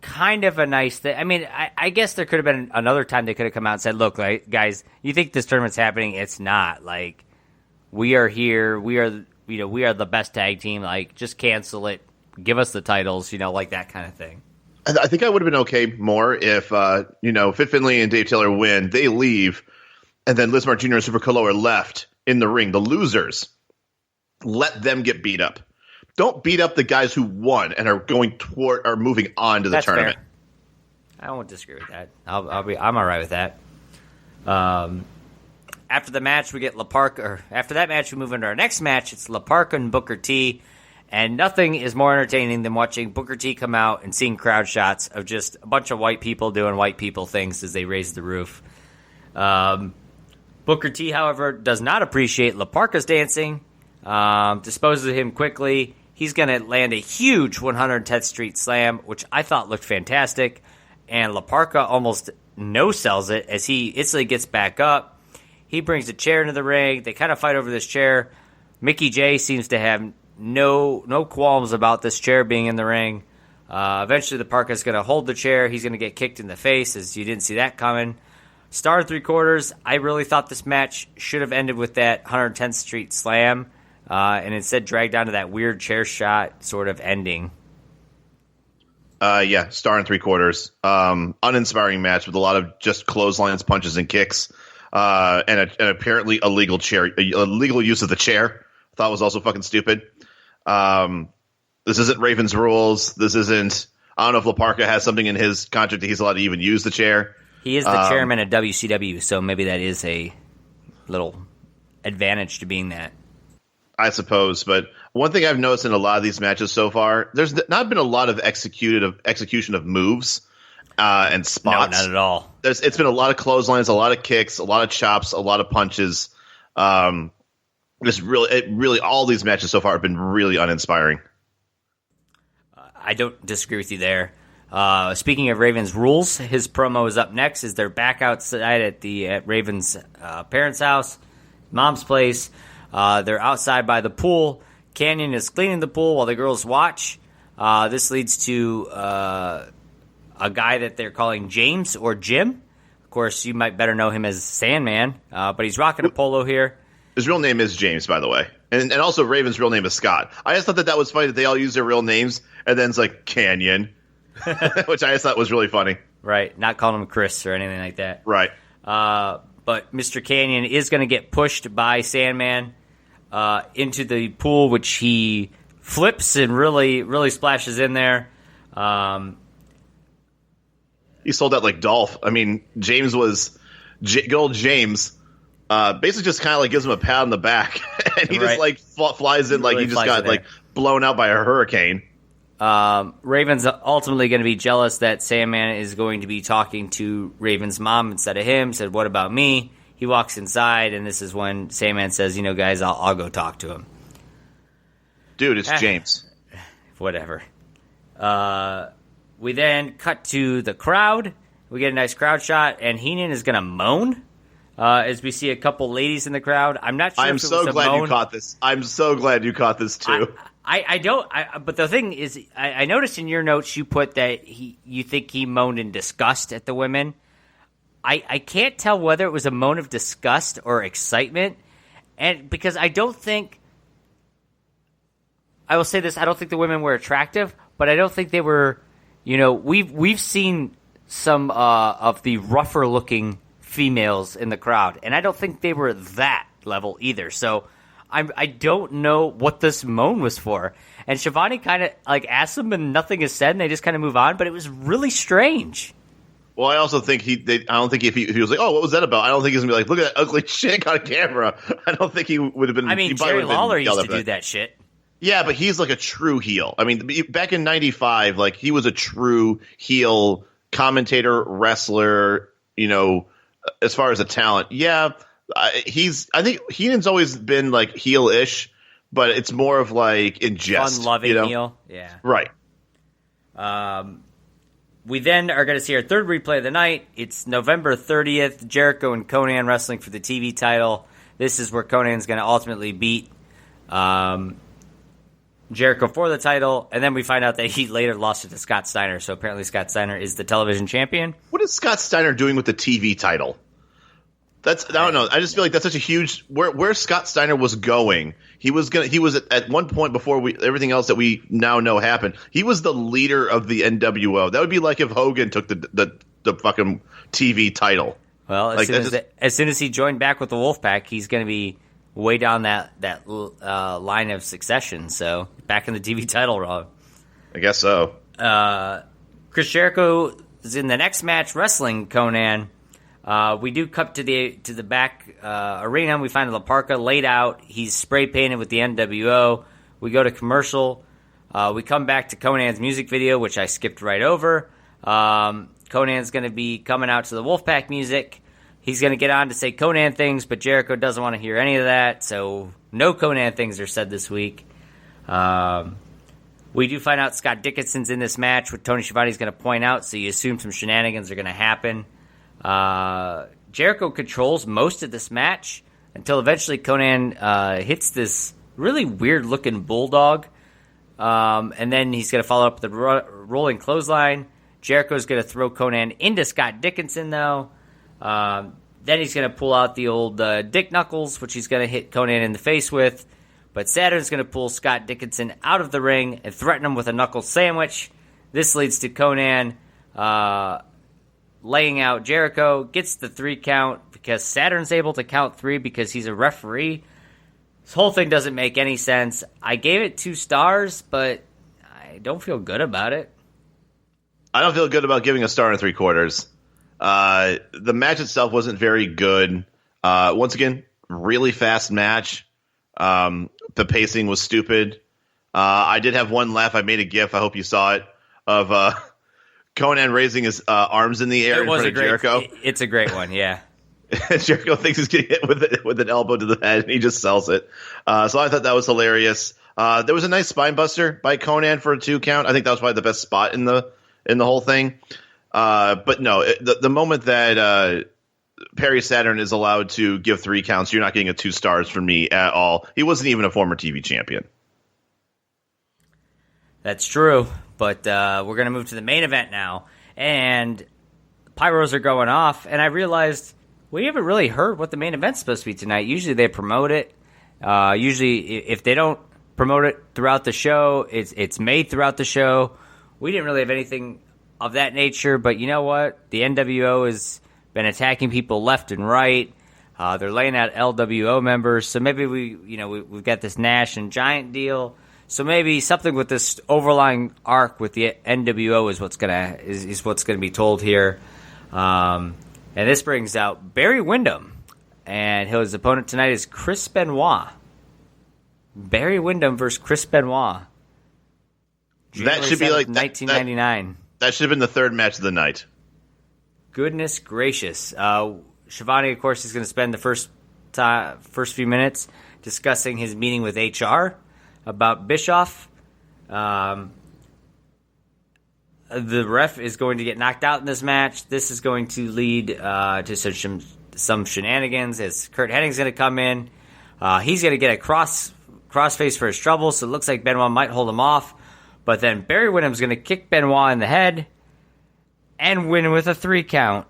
kind of a nice thing. I mean, I guess there could have been another time they could have come out and said, look, like, guys, you think this tournament's happening? It's not. Like, we are here. We are the best tag team. Like, just cancel it. Give us the titles, like that kind of thing. I think I would have been okay more if, Fit Finlay and Dave Taylor win, they leave, and then Lizmark Jr. and Super Colo are left in the ring. The losers, let them get beat up. Don't beat up the guys who won and are moving on to the tournament. Fair. I won't disagree with that. I'm all right with that. After the match, we get after that match, we move into our next match. It's La Parka and Booker T. And nothing is more entertaining than watching Booker T come out and seeing crowd shots of just a bunch of white people doing white people things as they raise the roof. Booker T, however, does not appreciate La Parka's dancing, disposes of him quickly. He's going to land a huge 110th Street Slam, which I thought looked fantastic. And La Parka almost no-sells it as he instantly gets back up. He brings a chair into the ring. They kind of fight over this chair. Mickey J seems to have no qualms about this chair being in the ring. Eventually, La Parka's going to hold the chair. He's going to get kicked in the face, as you didn't see that coming. Star 3/4. I really thought this match should have ended with that 110th Street Slam, and instead dragged down to that weird chair shot sort of ending. Yeah, star 3/4. Uninspiring match with a lot of just clotheslines, punches, and kicks, and apparently illegal use of the chair. I thought was also fucking stupid. This isn't Raven's rules. This isn't. I don't know if La Parka has something in his contract that he's allowed to even use the chair. He is the chairman of WCW, so maybe that is a little advantage to being that. I suppose, but one thing I've noticed in a lot of these matches so far, there's not been a lot of execution of moves and spots. No, not at all. It's been a lot of clotheslines, a lot of kicks, a lot of chops, a lot of punches. Really, all these matches so far have been really uninspiring. I don't disagree with you there. Speaking of Raven's rules, his promo is up next as they're back outside at Raven's parents' house, mom's place. They're outside by the pool. Canyon is cleaning the pool while the girls watch. This leads to a guy that they're calling James or Jim. Of course, you might better know him as Sandman, but he's rocking a polo here. His real name is James, by the way. And also Raven's real name is Scott. I just thought that was funny that they all use their real names, and then it's like Canyon, which I just thought was really funny. Right, not calling him Chris or anything like that. Right. But Mr. Canyon is going to get pushed by Sandman into the pool, which he flips and really splashes in there. He sold that like Dolph. I mean, James was good old James. Basically just kind of like gives him a pat on the back, and he just like flies in like he just got like blown out by a hurricane. Raven's ultimately going to be jealous that Sandman is going to be talking to Raven's mom instead of him. Said, "What about me?" He walks inside, and this is when Sandman says, guys, I'll go talk to him. Dude, it's James. Whatever. We then cut to the crowd. We get a nice crowd shot, and Heenan is going to moan as we see a couple ladies in the crowd. I'm not sure if it was a moan. I'm so glad you caught this. I'm so glad you caught this, too. I don't. But the thing is, I noticed in your notes you put that you think he moaned in disgust at the women. I can't tell whether it was a moan of disgust or excitement, and because I don't think. I will say this: I don't think the women were attractive, but I don't think they were. We've seen some of the rougher looking females in the crowd, and I don't think they were that level either. So I don't know what this moan was for. And Shivani kind of like asks them, and nothing is said, and they just kind of move on. But it was really strange. Well, I also think I don't think if he was like, "Oh, what was that about?" I don't think he's gonna be like, "Look at that ugly chick on camera." I don't think he would have been. I mean, Jerry Lawler used to do that shit. Yeah, but he's like a true heel. I mean, back in '95, like he was a true heel commentator, wrestler. As far as a talent, yeah, I think Heenan's always been like heel-ish, but it's more of like in jest, fun-loving heel. Yeah, right. We then are going to see our third replay of the night. It's November 30th, Jericho and Conan wrestling for the TV title. This is where Conan's going to ultimately beat Jericho for the title, and then we find out that he later lost it to Scott Steiner, so apparently Scott Steiner is the television champion. What is Scott Steiner doing with the TV title? I don't know. I just feel like that's such a huge where Scott Steiner was going. He was at one point before everything else that we now know happened. He was the leader of the NWO. That would be like if Hogan took the fucking TV title. Well, as soon as he joined back with the Wolfpack, he's going to be way down that line of succession. So back in the TV title run. I guess so. Chris Jericho is in the next match wrestling Conan. We do cut to the back arena. We find La Parka laid out. He's spray painted with the NWO. We go to commercial. We come back to Conan's music video, which I skipped right over. Conan's going to be coming out to the Wolfpack music. He's going to get on to say Conan things, but Jericho doesn't want to hear any of that, so no Conan things are said this week. We do find out Scott Dickison's in this match, which Tony Schiavone's going to point out, so you assume some shenanigans are going to happen. Jericho controls most of this match until eventually Conan hits this really weird-looking bulldog, and then he's going to follow up with the rolling clothesline. Jericho's going to throw Conan into Scott Dickison, though. Then he's going to pull out the old Dick Knuckles, which he's going to hit Conan in the face with. But Saturn's going to pull Scott Dickison out of the ring and threaten him with a knuckle sandwich. This leads to Conan laying out Jericho, gets the 3 count because Saturn's able to count 3 because he's a referee. This whole thing doesn't make any sense. I gave it 2 stars, but I don't feel good about it. I don't feel good about giving a 1 3/4. The match itself wasn't very good. Once again, really fast match. The pacing was stupid. I did have one laugh. I made a GIF. I hope you saw it of Conan raising his arms in the air in front of Jericho. It's a great one, yeah. Jericho thinks he's getting hit with an elbow to the head, and he just sells it. So I thought that was hilarious. There was a nice spine buster by Conan for a 2 count. I think that was probably the best spot in the whole thing. But no, the moment that Perry Saturn is allowed to give 3 counts, you're not getting a 2 stars from me at all. He wasn't even a former TV champion. That's true, but we're going to move to the main event now. And pyros are going off, and I realized we haven't really heard what the main event's supposed to be tonight. Usually they promote it. Usually if they don't promote it throughout the show, it's made throughout the show. We didn't really have anything of that nature, but you know what? The NWO has been attacking people left and right. They're laying out LWO members, so maybe we've got this Nash and Giant deal. So maybe something with this overlying arc with the NWO is what's gonna be told here. And this brings out Barry Windham, and his opponent tonight is Chris Benoit. Barry Windham versus Chris Benoit. That should be like 1999. That should have been the 3rd match of the night. Goodness gracious. Schiavone, of course, is going to spend the first few minutes discussing his meeting with HR about Bischoff. The ref is going to get knocked out in this match. This is going to lead to some shenanigans as Kurt Hennig's going to come in. He's going to get a crossface for his trouble, so it looks like Benoit might hold him off. But then Barry Windham's going to kick Benoit in the head and win with a 3 count.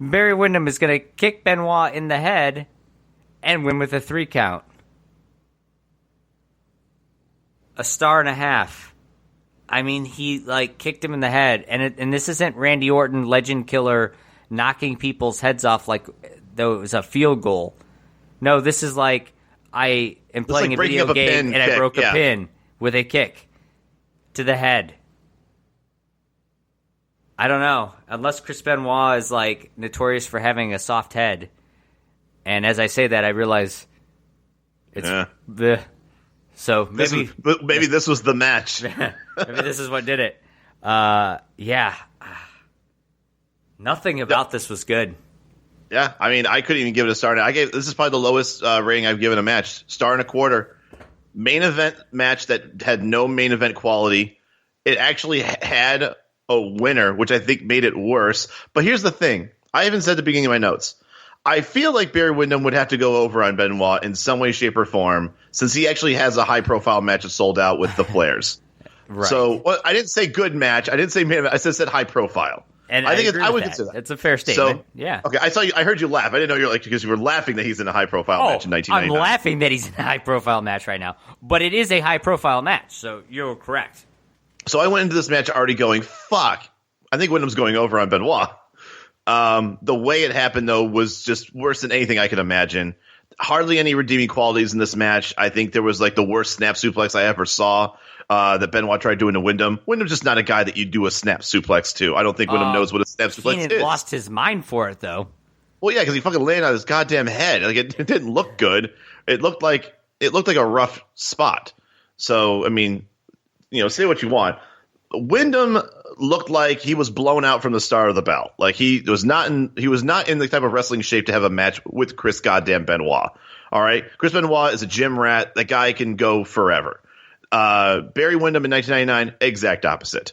Barry Windham is going to kick Benoit in the head and win with a 3 count. 1.5 stars. I mean, he kicked him in the head, and this isn't Randy Orton, legend killer, knocking people's heads off like though it was a field goal. No, this is like I am playing a video game and I broke a pin with a kick to the head. I don't know. Unless Chris Benoit is notorious for having a soft head. And as I say that, I realize it's bleh. So maybe this was the match. Maybe this is what did it. Yeah. Nothing about this was good. Yeah, I mean, I couldn't even give it a star. This is probably the lowest rating I've given a match. 1.25 stars. Main event match that had no main event quality. It actually had a winner, which I think made it worse. But here's the thing. I even said at the beginning of my notes. I feel like Barry Windham would have to go over on Benoit in some way, shape, or form, since he actually has a high-profile match that sold out with the Flares. Right. So I didn't say good match. I didn't say main event. I just said high-profile. And I think I would consider that. It's a fair statement. So, yeah. Okay, I heard you laugh. I didn't know you were because you were laughing that he's in a high-profile match in 1999. I'm laughing that he's in a high-profile match right now, but it is a high-profile match, so you're correct. So I went into this match already going, fuck. I think Windham's going over on Benoit. The way it happened, though, was just worse than anything I could imagine. Hardly any redeeming qualities in this match. I think there was the worst snap suplex I ever saw. That Benoit tried doing to Windham. Wyndham's just not a guy that you do a snap suplex to. I don't think Windham knows what a snap suplex is. He lost his mind for it, though. Well, yeah, because he fucking landed on his goddamn head. It didn't look good. It looked like a rough spot. So, I mean, say what you want. Windham looked like he was blown out from the Star of the Bell. He was not in the type of wrestling shape to have a match with Chris goddamn Benoit. All right, Chris Benoit is a gym rat. That guy can go forever. Barry Windham in 1999, exact opposite.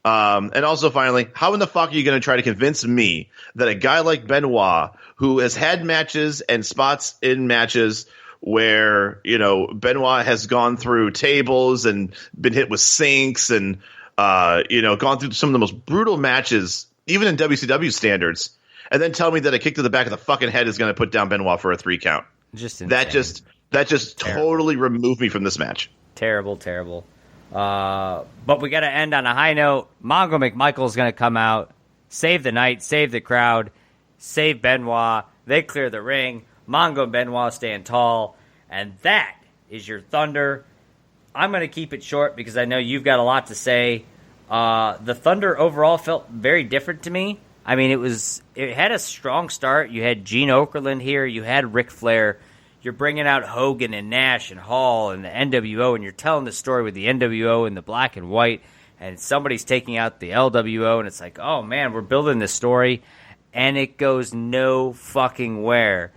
And also, finally, how in the fuck are you going to try to convince me that a guy like Benoit, who has had matches and spots in matches where, Benoit has gone through tables and been hit with sinks and, gone through some of the most brutal matches, even in WCW standards, and then tell me that a kick to the back of the fucking head is going to put down Benoit for a 3 count. Just insane. That just totally removed me from this match. Terrible. But we got to end on a high note. Mongo McMichael's going to come out, save the night, save the crowd, save Benoit. They clear the ring. Mongo and Benoit stand tall. And that is your Thunder. I'm going to keep it short because I know you've got a lot to say. The Thunder overall felt very different to me. I mean, it had a strong start. You had Gene Okerlund here. You had Ric Flair. You're bringing out Hogan and Nash and Hall and the NWO, and you're telling the story with the NWO and the black and white, and somebody's taking out the LWO, and it's like, oh, man, we're building this story, and it goes no fucking where.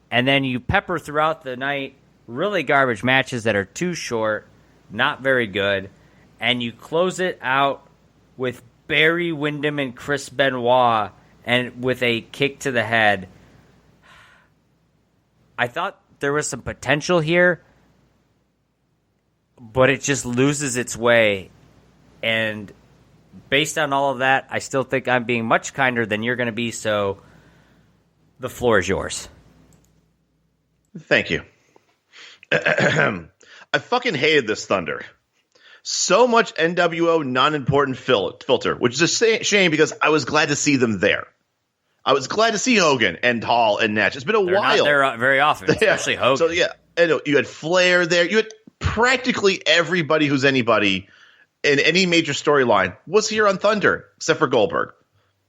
And then you pepper throughout the night really garbage matches that are too short, not very good, and you close it out with Barry Windham and Chris Benoit and with a kick to the head. I thought there was some potential here, but it just loses its way. And based on all of that, I still think I'm being much kinder than you're going to be, so the floor is yours. Thank you. I fucking hated this Thunder. So much NWO non-important filter, which is a shame because I was glad to see them there. I was glad to see Hogan and Hall and Nash. It's been a while. Not there very often, especially Hogan. So, yeah, you had Flair there. You had practically everybody who's anybody in any major storyline was here on Thunder, except for Goldberg.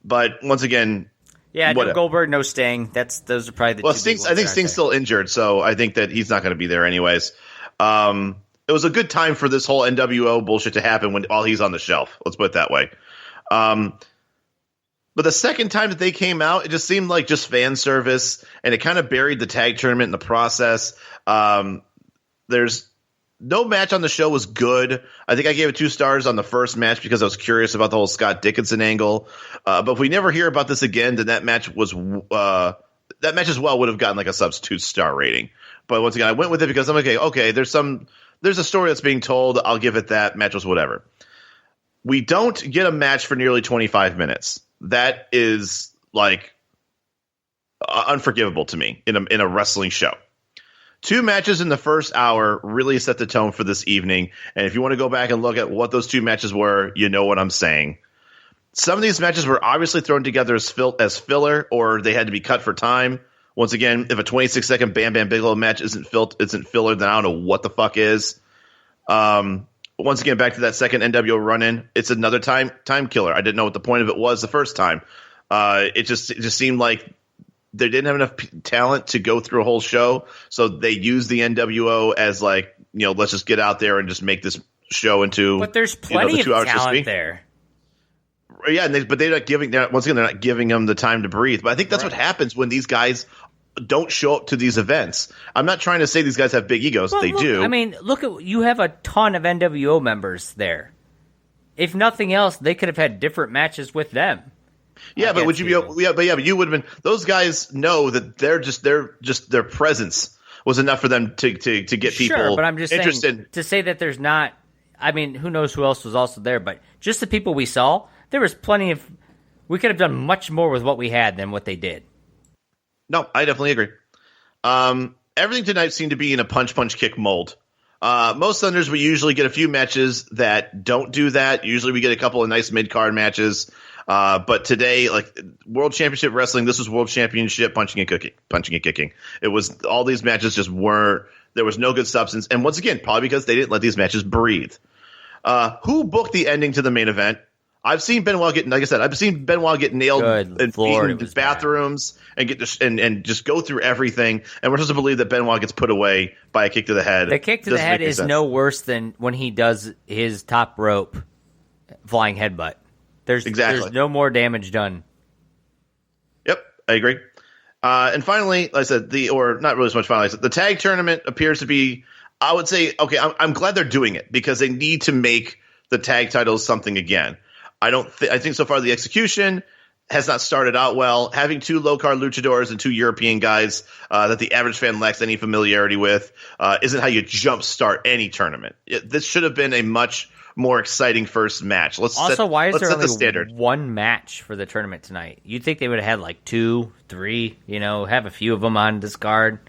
But once again, yeah, no Goldberg, no Sting. Those are probably the two big ones. I think Sting's still injured, so I think that he's not going to be there anyways. It was a good time for this whole NWO bullshit to happen while he's on the shelf. Let's put it that way. But the second time that they came out, it just seemed like just fan service, and it kind of buried the tag tournament in the process. There's no match on the show was good. I think I gave it 2 stars on the first match because I was curious about the whole Scott Dickison angle. But if we never hear about this again, then that match as well would have gotten like a substitute star rating. But once again, I went with it because I'm okay. There's a story that's being told. I'll give it that. Match was whatever. We don't get a match for nearly 25 minutes. That is like unforgivable to me in a wrestling show. 2 matches in the first hour really set the tone for this evening. And if you want to go back and look at what those 2 matches were, you know what I'm saying. Some of these matches were obviously thrown together as filler, or they had to be cut for time. Once again, if a 26-second Bam Bam Bigelow match isn't filler, then I don't know what the fuck is. Once again, back to that second NWO run-in, it's another time killer. I didn't know what the point of it was the first time. It just seemed like they didn't have enough talent to go through a whole show, so they used the NWO as like, let's just get out there and just make this show into. But there's plenty of talent there. Yeah, but they're not giving. Once again, they're not giving them the time to breathe. But I think that's what happens when these guys don't show up to these events. I'm not trying to say these guys have big egos. They do. I mean, you have a ton of NWO members there. If nothing else, they could have had different matches with them. Yeah, but would you be? Yeah, but you would have been. Those guys know that their presence was enough for them to get people. Sure, but I'm just interested. saying to say that there's not. I mean, who knows who else was also there? But just the people we saw, there was plenty of. We could have done much more with what we had than what they did. No, I definitely agree. Everything tonight seemed to be in a punch kick mold. Most Thunders, we usually get a few matches that don't do that. Usually we get a couple of nice mid-card matches. But today, like World Championship Wrestling, this was World Championship punching and kicking. It was all these matches just weren't. There was no good substance. And once again, probably because they didn't let these matches breathe. Who booked the ending to the main event? I've seen Benoit get, like I said, nailed and beaten in bathrooms and just go through everything. And we're supposed to believe that Benoit gets put away by a kick to the head. The kick to the head is no worse than when he does his top rope flying headbutt. There's no more damage done. Yep, I agree. And finally, like I said, not really so much finally, the tag tournament appears to be I would say, okay, I'm glad they're doing it because they need to make the tag titles something again. I think so far the execution has not started out well. Having 2 low-card luchadors and 2 European guys that the average fan lacks any familiarity with isn't how you jumpstart any tournament. This should have been a much more exciting first match. Why is there only the standard. one match for the tournament tonight? You'd think they would have had like 2, 3, have a few of them on this card.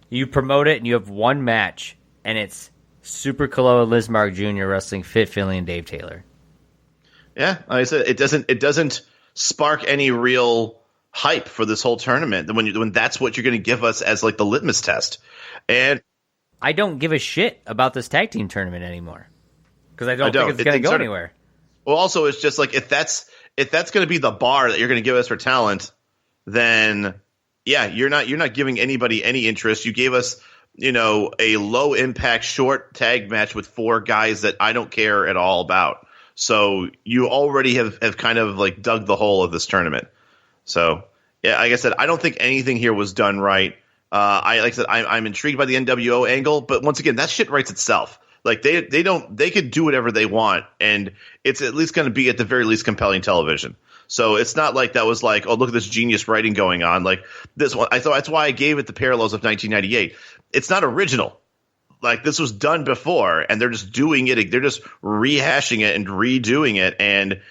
You promote it and you have one match, and it's Super Kaloa Lizmark Jr. wrestling Fit Finley and Dave Taylor. Yeah, like I said, it doesn't spark any real hype for this whole tournament when that's what you're going to give us as like the litmus test. And I don't give a shit about this tag team tournament anymore because I don't think it's going to go anywhere. Well, also it's just like if that's going to be the bar that you're going to give us for talent, then yeah, you're not giving anybody any interest. You gave us a low impact short tag match with 4 guys that I don't care at all about. So you already have kind of like dug the hole of this tournament. So yeah, like I said, I don't think anything here was done right. I'm intrigued by the NWO angle, but once again, that shit writes itself. Like they could do whatever they want, and it's at least going to be at the very least compelling television. So it's not like that was like, oh, look at this genius writing going on. Like this one, I thought that's why I gave it the parallels of 1998. It's not original. Like this was done before, and they're just doing it. They're just rehashing it and redoing it. And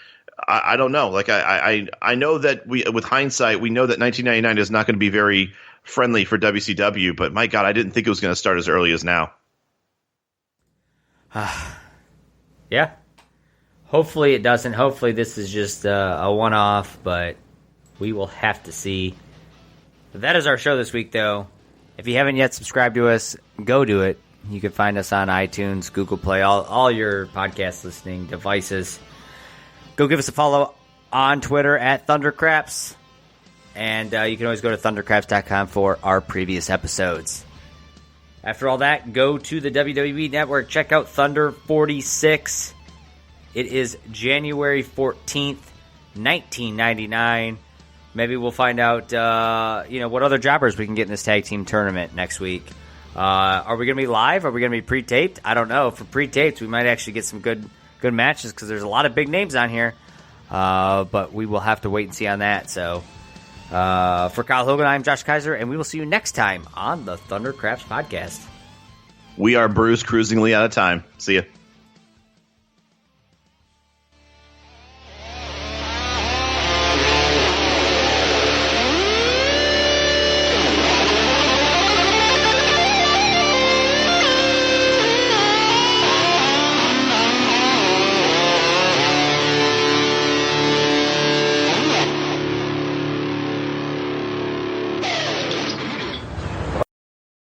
I don't know. Like I know that with hindsight, we know that 1999 is not going to be very friendly for WCW. But my God, I didn't think it was going to start as early as now. Yeah. Hopefully it doesn't. Hopefully this is just a one-off, but we will have to see. But that is our show this week, though. If you haven't yet subscribed to us, go do it. You can find us on iTunes, Google Play, all your podcast listening devices. Go give us a follow on Twitter at Thundercraps. And you can always go to thundercraps.com for our previous episodes. After all that, go to the WWE Network. Check out Thunder 46. It is January 14th, 1999. Maybe we'll find out, what other jobbers we can get in this tag team tournament next week. Are we going to be live? Are we going to be pre-taped? I don't know. For pre-taped, we might actually get some good matches because there's a lot of big names on here. But we will have to wait and see on that. So, for Kyle Hogan, I'm Josh Kaiser, and we will see you next time on the Thundercraps podcast. We are Bruce, cruisingly out of time. See ya.